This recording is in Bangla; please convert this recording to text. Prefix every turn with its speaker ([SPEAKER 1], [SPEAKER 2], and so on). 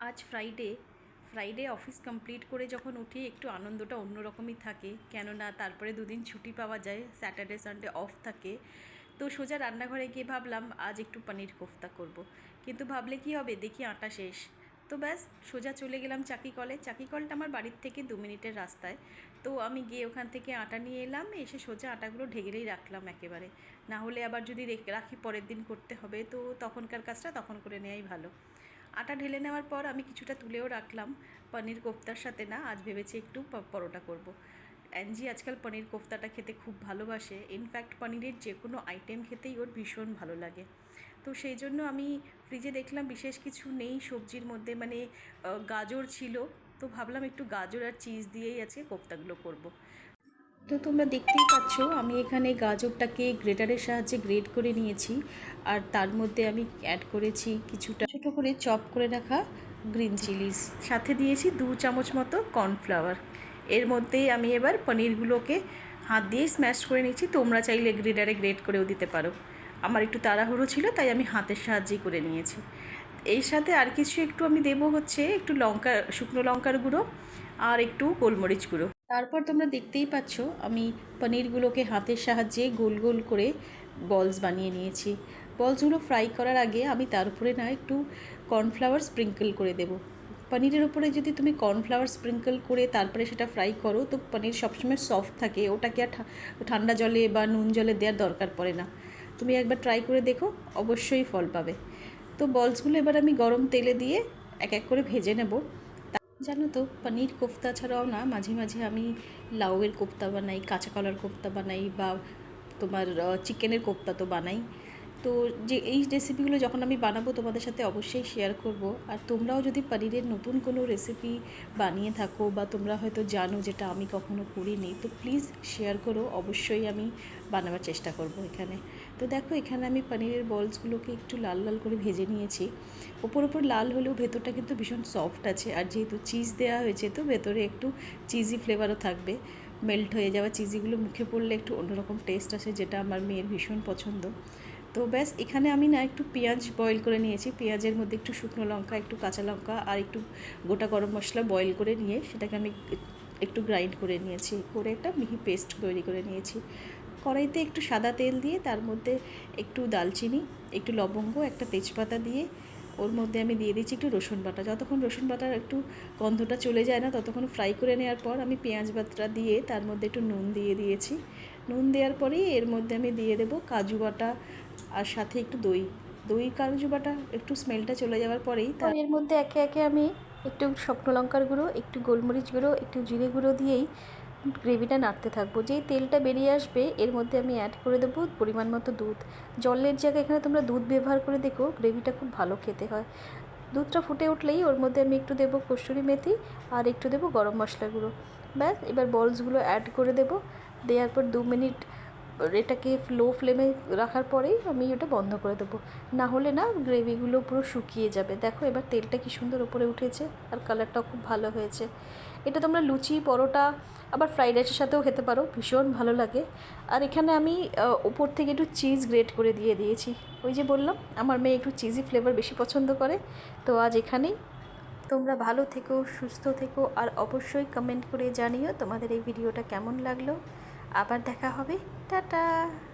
[SPEAKER 1] আজ ফ্রাইডে অফিস কমপ্লিট করে যখন উঠি একটু আনন্দটা অন্যরকমই থাকে, কেননা তারপরে দুদিন ছুটি পাওয়া যায়, স্যাটারডে সানডে অফ থাকে। তো সোজা রান্নাঘরে গিয়ে ভাবলাম আজ একটু পনির কোফতা করব। কিন্তু ভাবলে কি হবে, দেখি আটা শেষ। তো ব্যাস সোজা চলে গেলাম চাকি কলটা আমার বাড়ির থেকে 2 মিনিটের রাস্তায়। তো আমি গিয়ে ওখান থেকে আটা নিয়ে এলাম, এসে সোজা আটাগুলো ঢেকেই রাখলাম একেবারে। না হলে আবার যদি রাখি পরের দিন করতে হবে, তো তখনকার কাজটা তখন করে নেওয়াই ভালো। আটা ঢেলে নেওয়ার পর আমি কিছুটা তুলেও রাখলাম পনির কোফতার সাথে। না, আজ ভেবেছি একটু পরোটা করব। অ্যাঞ্জি আজকাল পনির কোফতাটা খেতে খুব ভালোবাসে, ইনফ্যাক্ট পনিরের যে কোনো আইটেম খেতেই ওর ভীষণ ভালো লাগে। তো সেই জন্য আমি ফ্রিজে দেখলাম বিশেষ কিছু নেই সবজির মধ্যে, মানে গাজর ছিল। তো ভাবলাম একটু গাজর আর চিজ দিয়েই আজকে কোফতাগুলো করব। তো তোমরা দেখতেই পাচ্ছ আমি এখানে গাজরটাকে গ্রেটারের সাহায্যে গ্রেট করে নিয়েছি, আর তার মধ্যে আমি অ্যাড করেছি কিছুটা ছোটো করে চপ করে রাখা গ্রিন চিলিস, সাথে দিয়েছি 2 চামচ মতো কর্নফ্লাওয়ার। এর মধ্যেই আমি এবার পনিরগুলোকে হাত দিয়ে স্ম্যাশ করে নিচ্ছি, তোমরা চাইলে গ্রেটারে গ্রেট করেও দিতে পারো। আমার একটু তাড়াহুড়ো ছিল তাই আমি হাতের সাহায্যেই করে নিয়েছি। এর সাথে আর কিছু একটু আমি দেবো, হচ্ছে একটু শুকনো লঙ্কার গুঁড়ো আর একটু গোলমরিচ গুঁড়ো। তারপর তোমরা দেখতেই পাচ্ছ আমি পনিরগুলোকে হাতের সাহায্যে গোল গোল করে বলস বানিয়ে নিয়েছি। বলসগুলো ফ্রাই করার আগে আমি তার উপরে না একটু কর্নফ্লাওয়ার স্প্রিঙ্কল করে দেব। পনিরের উপরে যদি তুমি কর্নফ্লাওয়ার স্প্রিঙ্কল করে তারপরে সেটা ফ্রাই করো, তো পনির সবসময় সফট থাকে, ওটাকে আর ঠান্ডা জলে বা নুন জলে দেওয়ার দরকার পড়ে না। তুমি একবার ট্রাই করে দেখো, অবশ্যই ফল পাবে। তো বলসগুলো এবার আমি গরম তেলে দিয়ে এক এক করে ভেজে নেব। জানো তো, পনির কোফতা ছাড়াও না মাঝে মাঝে আমি লাউয়ের কোফতা বানাই, কাঁচা কলার কোফতা বানাই, বা তোমার চিকেনের কোফতা তো বানাই। তো যে এই রেসিপিগুলো যখন আমি বানাবো তোমাদের সাথে অবশ্যই শেয়ার করব। আর তোমরাও যদি পনিরের নতুন কোনো রেসিপি বানিয়ে থাকো, বা তোমরা হয়তো জানো যেটা আমি কখনো করিনি, তো প্লিজ শেয়ার করো, অবশ্যই আমি বানাবার চেষ্টা করব এখানে। তো দেখো এখানে আমি পনিরের বলসগুলোকে একটু লাল লাল করে ভেজে নিয়েছি। ওপর লাল হলেও ভেতরটা কিন্তু ভীষণ সফট আছে, আর যেহেতু চিজ দেওয়া হয়েছে তো ভেতরে একটু চিজি ফ্লেভারও থাকবে। মেল্ট হয়ে যাওয়া চিজিগুলো মুখে পড়লে একটু অন্যরকম টেস্ট আসে, যেটা আমার মেয়ের ভীষণ পছন্দ। তো ব্যাস এখানে আমি না একটু পেঁয়াজ বয়েল করে নিয়েছি, পেঁয়াজের মধ্যে একটু শুকনো লঙ্কা, একটু কাঁচা লঙ্কা আর একটু গোটা গরম মশলা বয়েল করে নিয়ে সেটাকে আমি একটু গ্রাইন্ড করে নিয়েছি, করে একটা মিহি পেস্ট তৈরি করে নিয়েছি। কড়াইতে একটু সাদা তেল দিয়ে তার মধ্যে একটু দালচিনি, একটু লবঙ্গ, একটা তেজপাতা দিয়ে ওর মধ্যে আমি দিয়ে দিচ্ছি একটু রসুন বাটা। যতক্ষণ রসুন বাটার একটু গন্ধটা চলে যায় না ততক্ষণ ফ্রাই করে নেওয়ার পর আমি পেঁয়াজ বাটা দিয়ে তার মধ্যে একটু নুন দিয়ে দিয়েছি। নুন দেওয়ার পরেই এর মধ্যে আমি দিয়ে দেবো কাজু বাটা, আর সাথে একটু দই কাজু বাটা একটু স্মেলটা চলে যাওয়ার পরেই তার এর মধ্যে একে একে আমি একটু শুকনো লঙ্কার গুঁড়ো, একটু গোলমরিচ গুঁড়ো, একটু জিরে গুঁড়ো দিয়েই গ্রেভিটা নাড়তে থাকবো। যেই তেলটা বেরিয়ে আসবে এর মধ্যে আমি অ্যাড করে দেবো পরিমাণ মতো দুধ। জলের জায়গায় এখানে তোমরা দুধ ব্যবহার করে দেখো, গ্রেভিটা খুব ভালো খেতে হয়। দুধটা ফুটে উঠলেই ওর মধ্যে আমি একটু দেবো কসুরি মেথি আর একটু দেবো গরম মশলা গুঁড়ো। ব্যাস এবার বলসগুলো অ্যাড করে দেবো। দেওয়ার পর 2 মিনিট এটাকে লো ফ্লেমে রাখার পরেই আমি ওটা বন্ধ করে দেবো, না হলে না গ্রেভিগুলো পুরো শুকিয়ে যাবে। দেখো এবার তেলটা কি সুন্দর উপরে উঠেছে, আর কালারটাও খুব ভালো হয়েছে। এটা তোমরা লুচি, পরোটা, আবার ফ্রাইড রাইসের সাথেও খেতে পারো, ভীষণ ভালো লাগে। আর এখানে আমি ওপর থেকে একটু চিজ গ্রেট করে দিয়ে দিয়েছি। ওই যে বললাম আমার মেয়ে একটু চিজি ফ্লেভার বেশি পছন্দ করে। তো আজ এখানেই, তোমরা ভালো থেকো, সুস্থ থেকো, আর অবশ্যই কমেন্ট করে জানিও তোমাদের এই ভিডিওটা কেমন লাগলো। আবার দেখা হবে, টাটা।